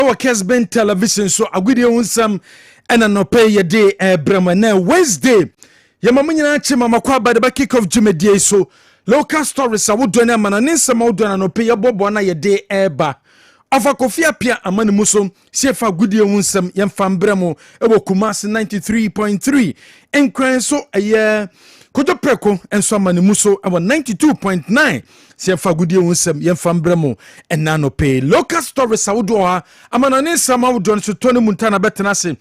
our Kessben television so agudi unsam ena no pay ye day brema na Wednesday ya mamunyina chi mama kwa ba the kick off jumedie so local stories awodo na mana nsam awodo na no pay ye bobo na ye day eba afa kofia pia amani muso sefa agudi unsam yemfa mbremo ewo Kumasi 93.3 enkran so eye kojo preko enso amani muso ewo 92.9 sefa gudi unsem yemfa mbremo enna no pay local stories awodo ha amana ne nsam awodo no to ne muntana betena se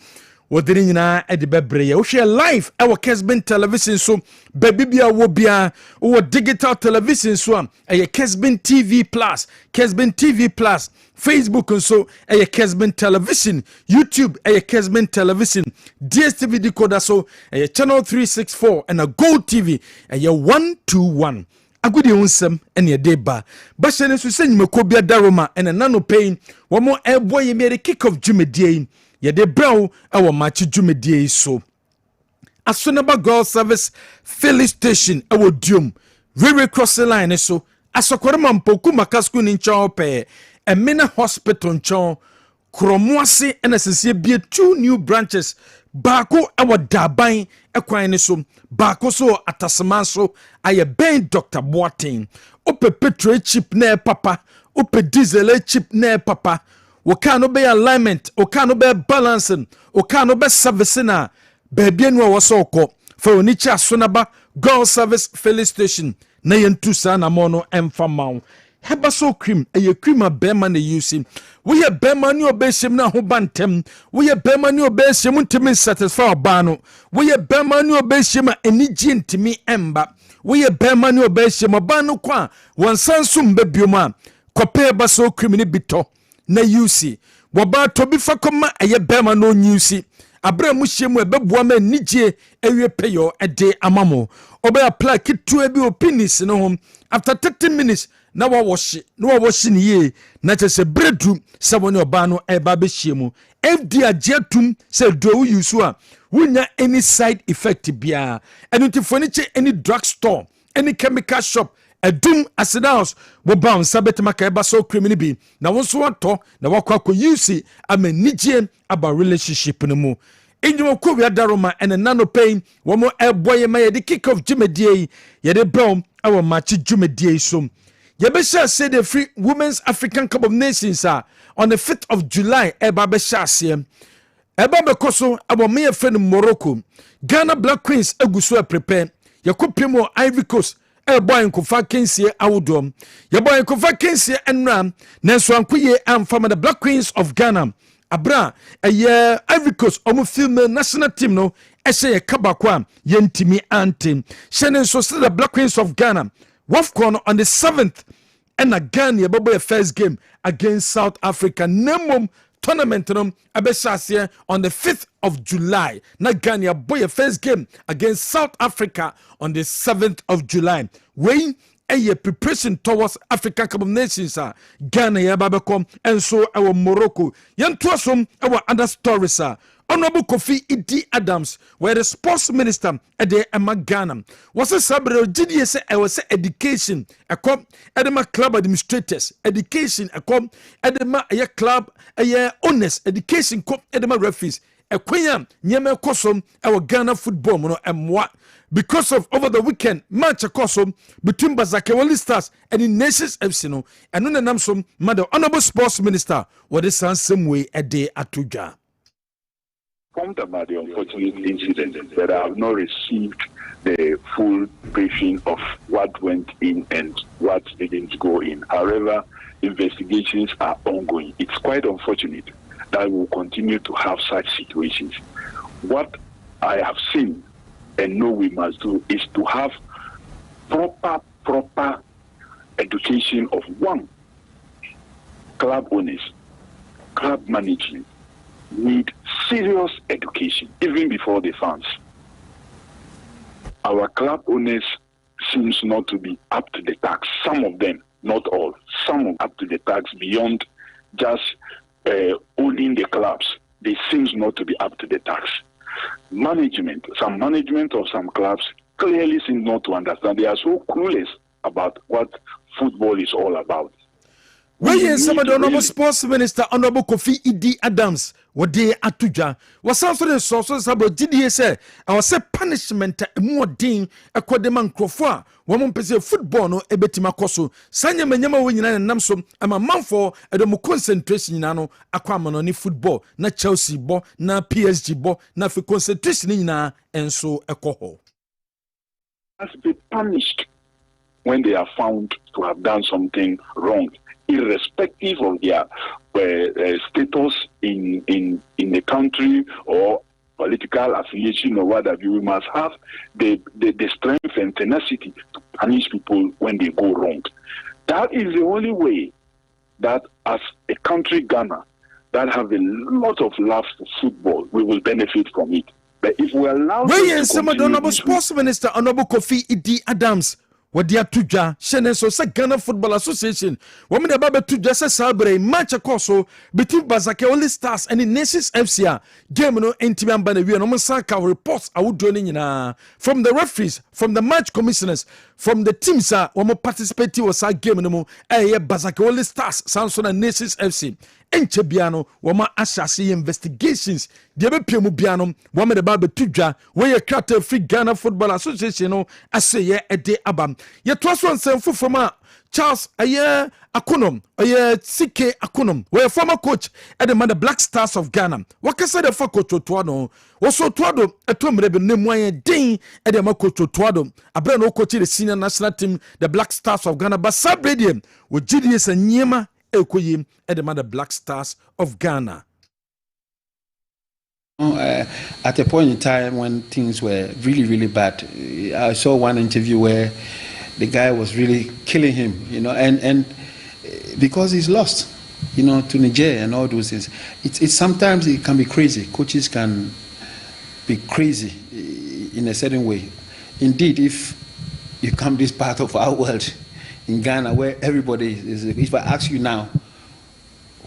wodiri nyina edi bebre ye wo hwe live ewo Kessben television so babibia wo bia wo digital television so eye Kessben TV Plus Kessben TV Plus Facebook so eye Kessben television YouTube eye Kessben television DSTV decoder so eye channel 364 and a Gold TV eye 121 agudi unsem ene deba ba hye ne so senyimako bia daroma ene nano pain wo mo ebo ye mere kick off jumedie ye de brow ewo match jumedie so Oheneba girl service filling station ewo Diom Rere crossing line so asokorema mpoku makasku ni ncha ope Emina hospital ncha kromoase ene sese bie 2 new branches Bako ewo daban ekwan ne so bako so atasema so aye ben Dr. Boateng ope petrol chip na papa ope diesel chip na papa wo kan no be alignment wo kan no be balancing wo kan no be service na baby no wo so ko fa oni cha Oheneba girl service filling station na yentu sa na mo no emfa mawo heba so cream eye cream a bema na use we ye bema ni obeshem na ho bantem we ye bema ni obeshem ntimi satisfy oba no we ye bema ni obeshem enigi ntimi emba we ye bema ni obeshem oba no kwa wonsansum bebiom a kope ba so cream ni bito na use woba to bi fa koma eye bema no use abra mu hyemu ebeboa ma enige ewie peyo ede amamo oba apply kitu ebi opinis no hom after 30 minutes na wa wash ni ye na chese bredu se woni oba no eba be hyemu fd ajetum se do wu use a wunya any side effect bia enuntifo ni che any drug store any chemical shop edum acid house wo bounce sabetema ka eba so criminal bi na wonso wato na wakwa use amanije about relationship no mu injimo ko wi adaroma ene nano pain wo mo eboye ma ye de kick off jumedie ye de brown awo match jumedie so ye be sha say the free women's African Cup of Nations on the 5th of July eba be sha se eba be koso abo me ye friend Morocco Ghana Black Queens eguso prepare ye ko primo Ivory Coast boy nkofa kensie awodom ye boy nkofa kensie enram nanso ankoye amfama the Black Queens of Ghana abra Ivory Coast omo female national team no ehye kabakwa ye ntimi antem shene so the Black Queens of Ghana WAFCON on the 7th and again ye bobo first game against South Africa nemom tournament no abeshase on the 5th of July na Ghana boy first game against South Africa on the 7th of July we a preparation towards African Cup of Nations Ghana ya babekom and so our Morocco yantoasom our other stories Honorable Kofi Idi Adams where the sports minister at the Emma Ghana was a sabre GDS I was education a com edema club administrators education a com edema a club a honest education com edema referees a queen Nyame kosom our Ghana football mono emwa because of over the weekend match kosom between Bazakewali Stars and in Nations FC no and no namsom mother honorable sports minister what is same way a day atuja about the unfortunate incident, but I have not received the full briefing of what went in and what didn't go in. However, investigations are ongoing. It's quite unfortunate that we will continue to have such situations. What I have seen and know we must do is to have proper education of one, club owners, club management, need serious education, even before the fans. Our club owners seems not to be up to the task. Some of them, not all, some are up to the task beyond just owning the clubs. They seems not to be up to the task. Management of some clubs clearly seem not to understand. They are so clueless about what football is all about. Where somebody honorable sports minister honorable Kofi Idi Adams what they atuja was also the sources about GDA say I was a punishment more ding a quademan crofua woman pese football no ebetima koso sanya menyama winyina namsom ama manfo edomo concentration nyina akwama no football na Chelsea bo na PSG bo na fi concentration nyina enso ekoho has been punished when they are found to have done something wrong, irrespective of their status in the country or political affiliation or whatever. We must have the strength and tenacity to punish people when they go wrong. That is the only way that as a country, Ghana, that have a lot of love for football, we will benefit from it. But if we allow some honorable sports minister, honorable Kofi Idi Adams, what they are tuja, Shannon so Ghana Football Association, women the Baba tuja se sabre match akoso between Bazake Only Stars and the Nations FC game no intimate by the we no saka reports I would join from the referees, from the match commissioners, from the teams women participating was a game no Bazake Only Stars Samson and Nations FC. Enche biano wama asasi investigations de be piemu biano wama de ba betudwa we ye krata free Ghana Football Association no ase ye ede abam ye toso nsemfo from Charles aye akonom aye CK akonom we former coach at the Black Stars of Ghana wakasa de fa coach Otuado woso Otuado etomre be nemu aye den at the coach Otuado abra no coach the senior national team the Black Stars of Ghana but sabredium wo GDS anyema Ekoyi at the Black Stars of Ghana. At a point in time when things were really, really bad, I saw one interview where the guy was really killing him, and because he's lost, to Niger and all those things. It's sometimes it can be crazy. Coaches can be crazy in a certain way. Indeed, if you come this part of our world, in Ghana, where everybody is, if I ask you now,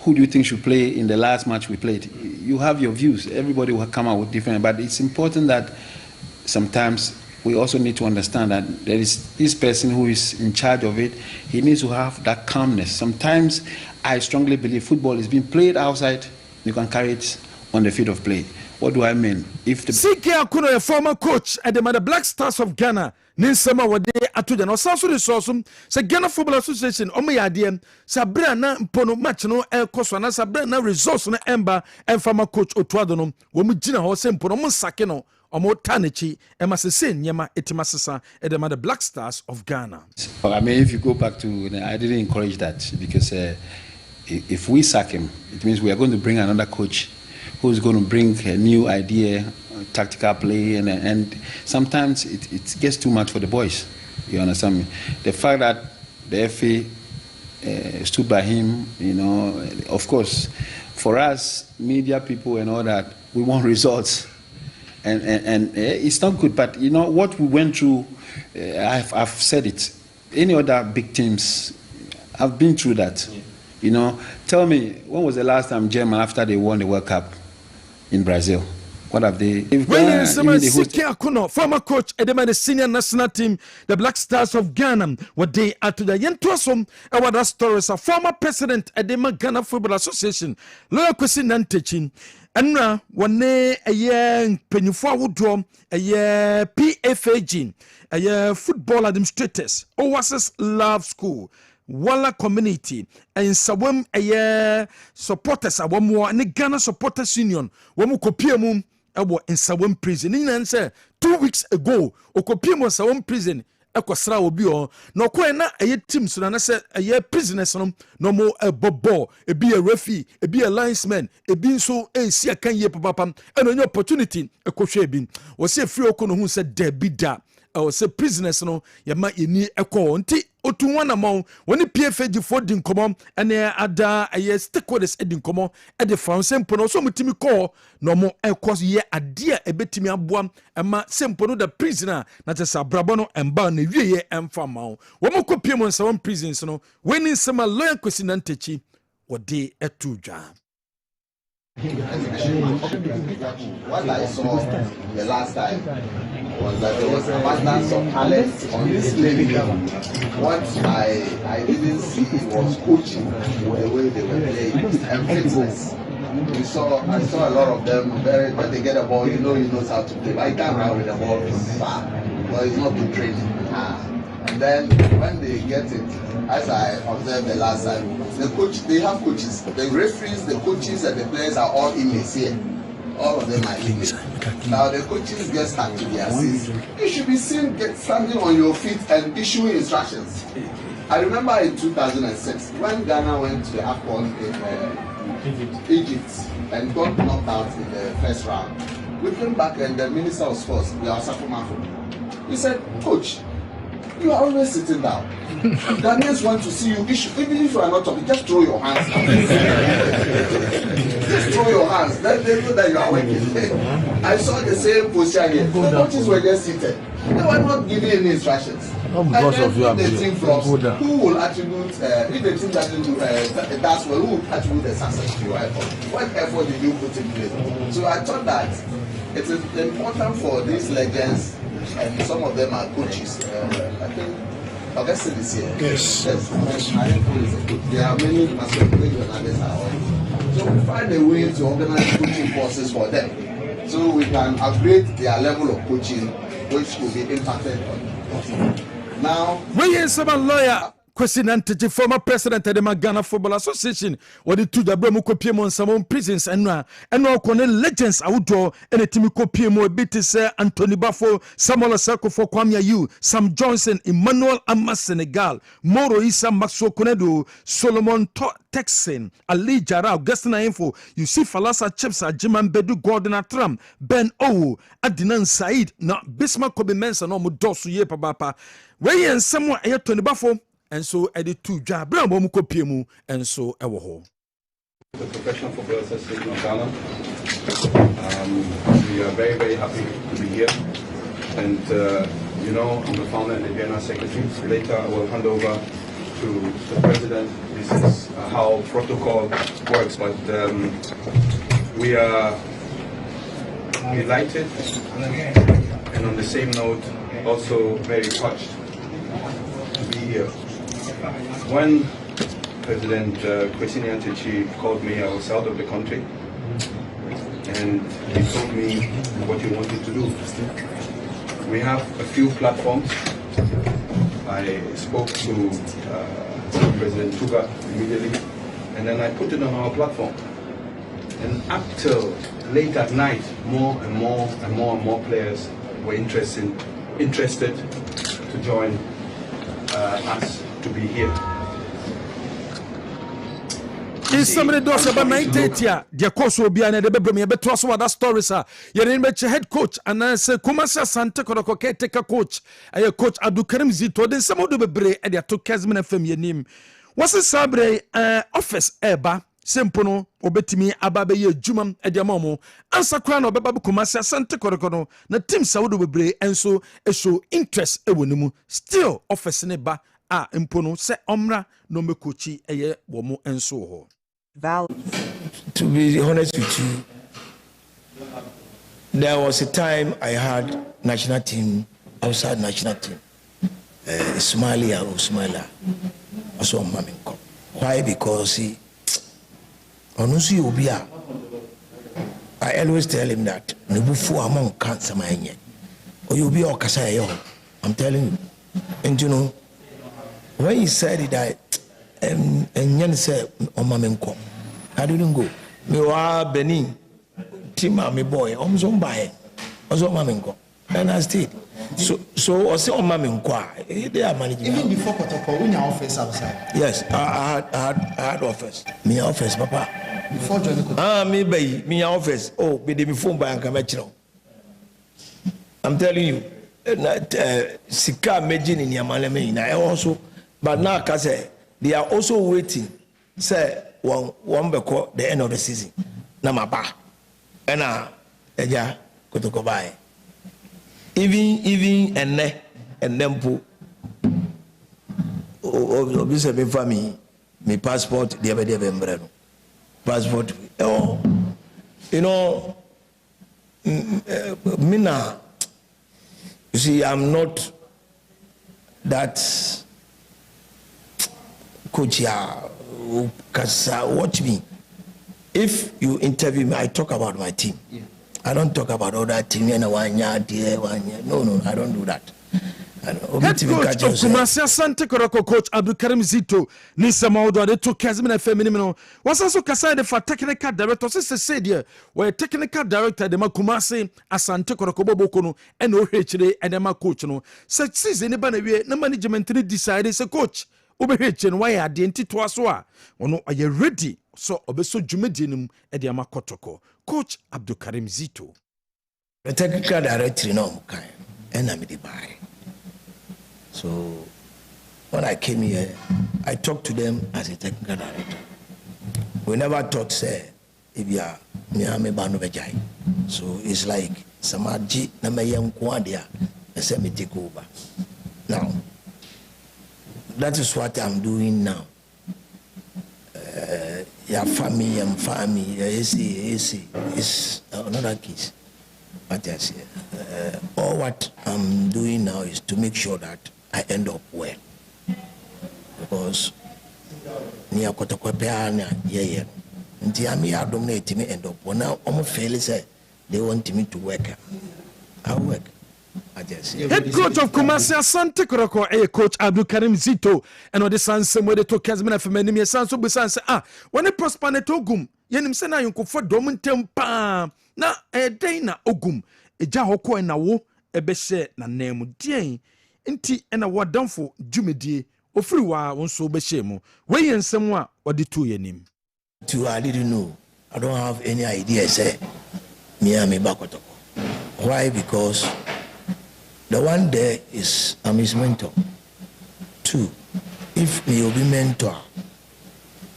who do you think should play in the last match we played? You have your views. Everybody will come out with different, but it's important that sometimes we also need to understand that there is this person who is in charge of it. He needs to have that calmness. Sometimes I strongly believe football is being played outside. You can carry it on the field of play. What do I mean? If the CK Akuno, a former coach at the Black Stars of Ghana, Ninsama wade atuja no sanso resource se Ghana Football Association o me yade sabra na mpono match no ekoso na sabra na resource na emba emfama coach Otuado no wo mu gina ho se mpono mo sake no o mo tanechi ema se nyema etima sesa e the Black Stars of Ghana. I mean, if you go back to, I didn't encourage that because if we sack him, it means we are going to bring another coach who's going to bring a new idea, tactical play, and sometimes it gets too much for the boys. You understand me? The fact that the FA stood by him, of course, for us, media people and all that, we want results. And it's not good, but what we went through, I've said it. Any other big teams, I've been through that. Tell me, when was the last time Germany, after they won the World Cup in Brazil? What have they? Former coach at the senior national team, the Black Stars of Ghana, what they are to the Yentosom, and what stories a former president at the Ghana Football Association, Lawyer Kwesi Nantechin, and now one day a year Penufua Woodrum, a year PFAG, a year football administrators, Oasis Love School. Walla community and Sawam a supporters a one more and Ghana Supporters Union. Wamu kopiemu in Sawam prison. In say 2 weeks ago, Okopiemo Sawam prison. Ekwasra obi o no kwen na aye team so na say aye prisoners no mo bobo e be a referee e be a linesman e be so si akan ye papa and only opportunity ekohwe bi wo say free okono hu say da bi da o say prisoners no ye ma eni ekọ nti otu wana ma woni PFG for din komo ene ada aye stakeholders edin komo e de fa sempo no so mutimi call no mo ekọ ye ade a ebetimi aboam ema sempo no da prisoner na tesa brabo no emba na wieye emfa ma wo mo kopie mo nsa won prisons no weni sema Lawyer Kwesi Nantechin wode etudwa What I saw the last time was that there was abundance of talent on this lady. What I didn't see was coaching, the way they were playing, and fitness. I saw a lot of them when they get a ball, he knows how to play. But he can't run with the ball from far, but he's not been trained. And then when they get it, as I observed the last time, they have coaches. The referees, the coaches, and the players are all inmates here. All of them are inmates. Now the coaches get stuck to their seats. You should be seen standing on your feet and issuing instructions. I remember in 2006 when Ghana went to the AFCON in Egypt and got knocked out in the first round. We came back and the Minister of Sports, he said, "Coach, you are always sitting down. Ghanaians want to see you issue. Even if you are not talking, just throw your hands down. Just throw your hands. Then they know that you are working." I saw the same posture here. The coaches were just seated. They were not giving any instructions. Because of you, the team flops, who will attribute, if the team doesn't do that's well, who will attribute the success to your effort? What effort did you put in place? So I thought that it is important for these legends, and some of them are coaches. I think Augustine is here. Yes. There are many masquerades and others are all. So we find a way to organize coaching courses for them, so we can upgrade their level of coaching, which will be impacted on. Now, we are some lawyer. Question and former president of the Ghana Football Association. What the two the Bremuko PM on some prisons and now legends outdoor and a Timiko PM bit Anthony Baffo, Samuel Sako for Kwame Yu, Sam Johnson, Emmanuel Amma Senegal, Moro Issa Maxo Konedo, Solomon Texan, Ali Jara, Augustina Info, you see Falasa Chips, Jiman Bedu Gordon Atram, Ben O, Adinan Said, now Bismarck Kobe Mensa no Mudosu Yepa Bapa. Where and someone a Tony Baffo. And so at the two job, and so I will. The Professional Football Association of Ghana. We are very, very happy to be here. And, I'm the founder and the general secretary. Later, I will hand over to the president. This is how protocol works. But we are delighted and on the same note, also very touched to be here. When President Kwesi Nyantakyi called me, I was out of the country, and he told me what he wanted to do. We have a few platforms. I spoke to President Tuga immediately, and then I put it on our platform. And up till late at night, more and more players were interested to join us to be here. If somebody does about 9:30, the course will be an edebrum, but trust what that stories are. Your name head coach, and I say, Kumasa Santa Koroko take a coach, a coach Adukarim Zito, then some of the bre at their two Kessben FM your name. What's a sabre office eba? Sempono, obetimi ababe ye jumam ediamomo, answer crown of Babu Kumasa Santa Korokono, na team Saudu bre, and so a show interest ewunimu, still office neba. Impono se omra no me kochi eye womo enso ho. To be honest with you, there was a time I had national team outside national team. Somalia or Somalia. Also Maminko. Why? Because he Onusi Ubia. I always tell him that Nubufu among cancer mine. Or you'll be all Kasayo. I'm telling you. And you know, when he said it, and Yan said, "Oh, Mamenko, I didn't go. Me wa Benin, Tima, me boy, Omzon by, also Mamenko, and I stayed. So, I say, "Oh, Mamenko, they are managing." Even before protocol, in your office outside. Yes, I had office. Me office, Papa. Before joining. Me by me office. Oh, be the phone by Ankamechino. I'm telling you, Sika Majin in Yamaleme, I also. But now, Kase, they are also waiting. Say one before the end of the season. Namaba, and eja kutukobai. Even and then put. Obviously, me family, me passport. The other day, passport. Oh, you know, Mina, you see, I'm not that coach who can watch me. If you interview me, I talk about my team. Yeah. I don't talk about other team. No, I don't do that. Head coach of Kumasi Asante Koroko, Coach Abdulkarim Zito, Nisa Maudo, they took Kessben FM. Was also Kasai for technical director. Sister said here, where technical director, the Kumasi Asante Koroko Bobokono, and OHD, and the coach. No, such season, the management decided, say, coach, Obehin, why are the entity to us? Or no, are you ready? So, Obeso Jumedinum, and the Amakotoko, Coach Abdulkarim Zito. The technical director, no, and I'm the buy. So when I came here, I talked to them as a technical director. We never thought, say, if you are Nyame Bano Bejai. So it's like Samaji Namayam Kwandia, and say me take over. Now, that is what I'm doing now. Your family and family, is another case. But yes, all what I'm doing now is to make sure that I end up well, because near Kotokopea, yeah, until I'm here, dominate me end up. Well, now almost fairly say they want me to work. I work. Head coach of Kumasi Asante Koroko, Coach Abdulkarim Zito, and on the sun same way they took Kessben FM and me so besan say when they prosper ne togum yenim se na yonko for dom tempa na day na ogum eja hoko na wo ebe she na nemu dien nti na wodamfo dwumedie ofiri wa won so be she mu we yensem a wode to yenim to I didn't know. I don't have any idea say me am bakotoko. Why? Because the one there is I'm his mentor. Two, if he will be mentor,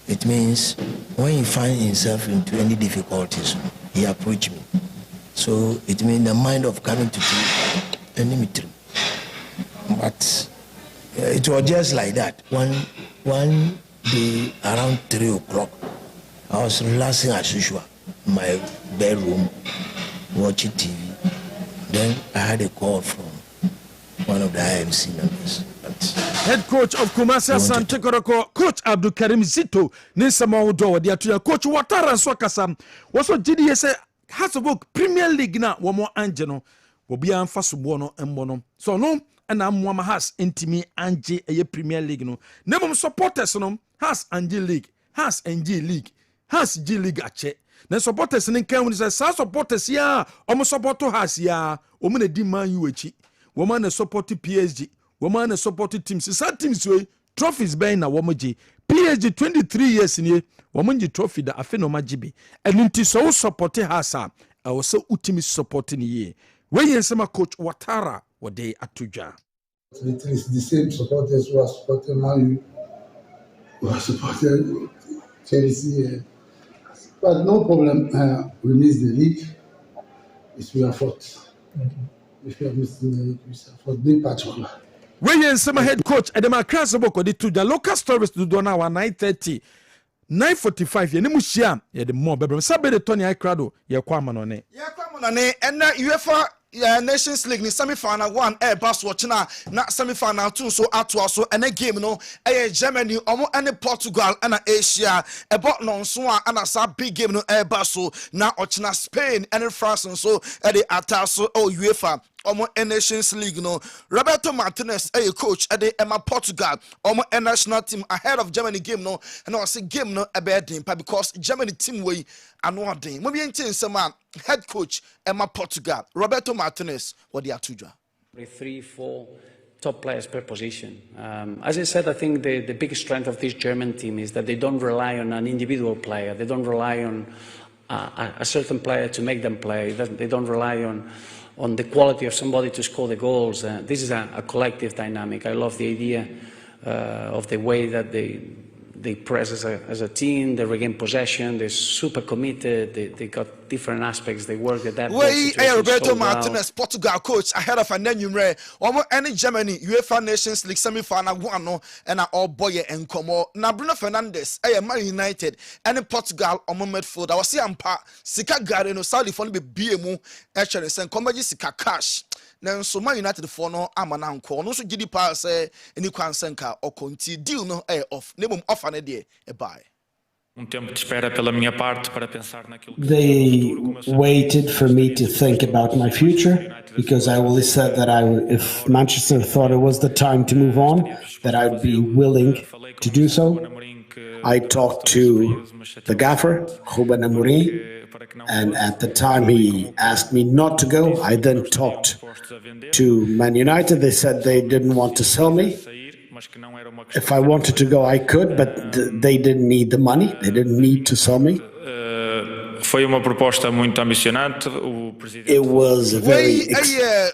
it means when he finds himself into any difficulties, he approach me. So it means the mind of coming to enemy. But it was just like that. One day around 3 o'clock, I was relaxing as usual in my bedroom, watching TV. Then I had a call from one of the IMC members. Head coach of Kumasi Asante Koroko, Coach Abdulkarim Zito, Nisa Maudo, the Coach Watara Swakasam, was what GDS has a book Premier League now, one more Angelo, will be on Fasubono and Bono. So no, and I'm one has intimi Angie a Premier League no. Never supporters no has Angie League, has NG League, has G League a check. Then supporters in Kenya say supporters ya, almost support to has ya, woman a demand you woman a support PSG, woman a support teams. Some teams way trophies by na womaji. PSG 23 years in here, woman ji trophy da afeno majibi. And until so support hasa, I was so ultimate supporting ye. When you say coach Watara, what they atuja. It is the same supporters who are supporting Man U, who are supporting Chelsea. But no problem, we miss the league. It's we are fought. If you are missing the league, we are fought. Being particular. When you say head coach, and the Krasaboko, the two the local stories to do now 9:30, 9:45. You need to the more baby. Sabede Tony Ikrado, you come on it. Yeah, come on it. And UEFA Nations League ni semi-final 1 bus watching na semi-final 2 so atwa so and game no Germany omo and Portugal and Asia about non so and a big game no bus so na ochina Spain and France so the attack so UEFA omo Nations League no Roberto Martinez coach at the Emma Portugal omo national team ahead of Germany game no and I say game no bad because Germany team way and thing maybe in some head coach Emma Portugal Roberto Martinez what they are to do 3-4 top players per position. As I said, I think the biggest strength of this German team is that they don't rely on an individual player. They don't rely on a certain player to make them play. They don't rely on the quality of somebody to score the goals. This is a collective dynamic. I love the idea of the way that they press as a team, they regain possession, they're super committed, they got different aspects, they work at that ball situation Roberto so well. Martinez, Portugal coach, ahead of an number, any Germany, UEFA Nations League semi-final one, and all boy and Como. Now Bruno Fernandes, Man United, and in Portugal, on midfield. I was saying, Sika Garden, Saudi for be BMU, actually, and Combaji Sika Cash. Now, so Man United for no Amanan call, no so GD pass, any Kwansenka or Conti, deal no air off, name off an idea, a buy. They waited for me to think about my future because I always said that if Manchester thought it was the time to move on, that I would be willing to do so. I talked to the gaffer, Kessben and at the time he asked me not to go. I then talked to Man United. They said they didn't want to sell me. If I wanted to go, I could, but they didn't need the money. They didn't need to sell me. It was very...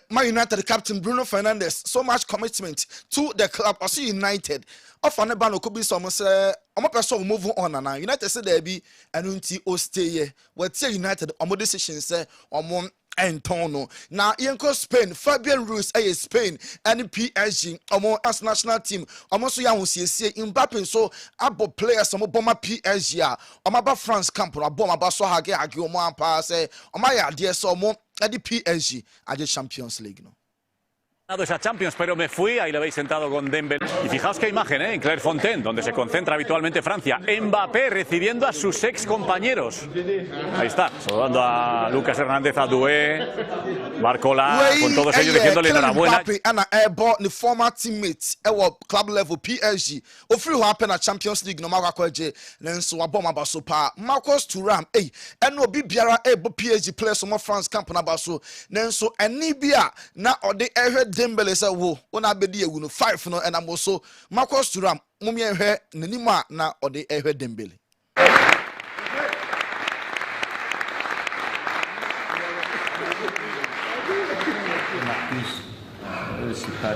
Man United captain Bruno Fernandes, so much commitment to the club. I see United. Oheneba no could be some say, I'm a person move on and United said there be an unti o stay here. What say United on decision say on Antonio. Now, Yanko Spain, Fabian Ruiz, Spain, and PSG, as national team, almost young see Mbappe, so abo players, some bomber PSG, about France camp, or bomber basso hage, Agio, pass, my idea, so more at the PSG at the Champions League. No. Esa Champions, pero me fui, ahí lo habéis sentado con Dembélé. Y fijaos qué imagen, en Clairefontaine, donde se concentra habitualmente Francia. Mbappé recibiendo a sus ex compañeros. Ahí está, saludando a Lucas Hernández, a Doué, Barcola, con todos ellos diciéndole enhorabuena. Mbappé and the former teammates at club level PSG. Ofri who happen at Champions League no matter what then so aboma baso pa Marcus Thuram and no biara PSG players from France camp na baso then so any bia na ode Dembele say wo na bedi ewu no 5 no and I'm also Marcus Thuram mumye hwe nanima na ode ehwe Dembele. C'est pas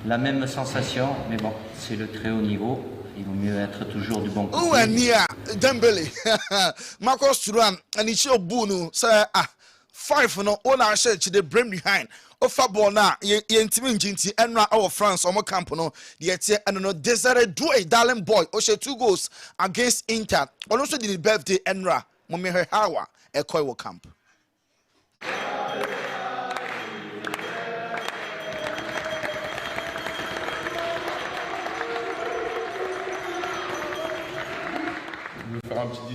la même sensation, mais bon, c'est le très haut niveau. Il vaut mieux être toujours du bon côté. Dembele, Marcus Thuram, and it's your bunu say 5 no on our shirt the brain behind. Ofa ball na yentimi njinti enra our France omo camp no the and no Desire Doué darling boy o she 2 goals against Inter. Also the birthday enra mommy her hawa e koi camp.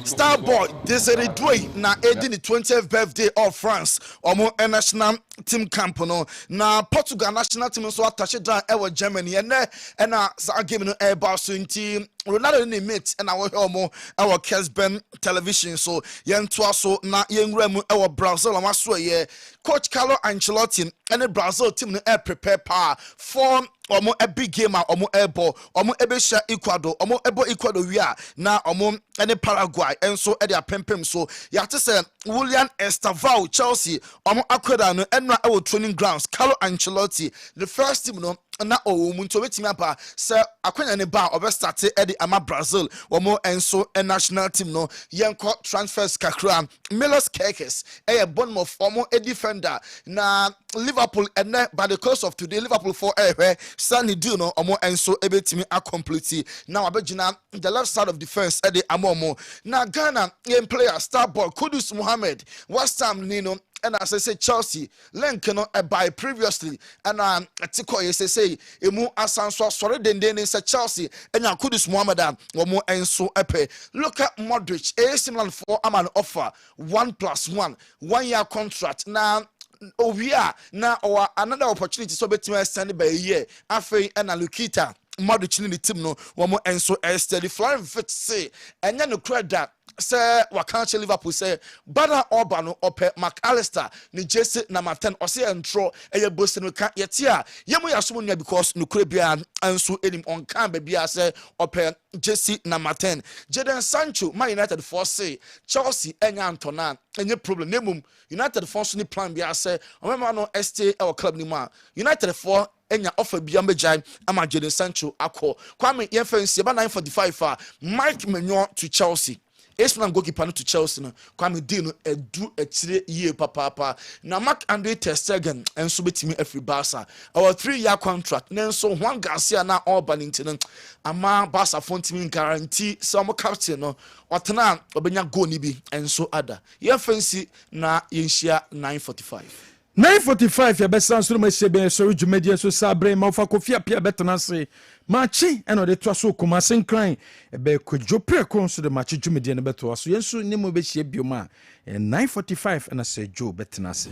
Star boy Desire Doué na the 20th birthday of France omo national team camp no na Portugal national team so attached down e Germany and na sa game no e ba so nti Ronaldo ni mate and our our Kessben television so yentoa so na yenwura mu e Brazil amaso ye coach Carlo Ancelotti and Brazil team no e prepare power for omo a big game omo ebo omo ebesha Ecuador omo ebo Ecuador wia na omo ene Paraguay enso e dia pempem so ya te say William Estavao Chelsea omo akwada no enra e training grounds Carlo Ancelotti the first team no na omuntu betimi apa say akwanya ne ba obe start e di ama Brazil omo enso e national team no yenko transfers kakra Milos Kerkez e Bournemouth omo e defender na Liverpool and by the course of today Liverpool for Sunny do no omo enso e betimi complete now abegina the left side of defense e di amomo na Ghana young player star boy Kudus Mohammed West Ham Nino and as I say Chelsea link no by previously and atiko say emu asanso sore denden say Chelsea and Kudus Mohammed omo enso epe look at Modric AC Milan for an offer 1+1 1 year contract now we are now or another opportunity so between stand by a year after and Lukita Modric in the team no womo enso steady flying fit say and no credit say wakanche Liverpool say Bada Orbano ope McAllister ni Jesse number 10 or say entro eye boss no kan yetia yemu yaso nua because no krebia enso enim on kan bia say ope Jesse number 10 Jadon Sancho Man United for say Chelsea enya Antona enye problem nemum United for so ni plan bia say omema no stay our club ni ma United for enya offer bia mbejai ama Jadon Sancho akọ Kwame yɛmfa aba 9:45 Mike Maignan to Chelsea Esman goalkeeper no to Chelsea no Kwame Dean no edu etire ye papa na Marc-Andre ter Stegen enso betimi afri Barca our 3-year contract nenso Juan Garcia na all banintino ama Barca fontimi guarantee some captain no otena obenya goal ni bi enso ada ye fancy na yenhia 9:45 9:45 ya besan so ma be so dwumadie so sabre ma fa kofia pia betena se machi eno de to so kuma senkran be kodwo preko so de machi dwumadie no beto so yenso nemo be hie bioma 9:45 na se jo betena se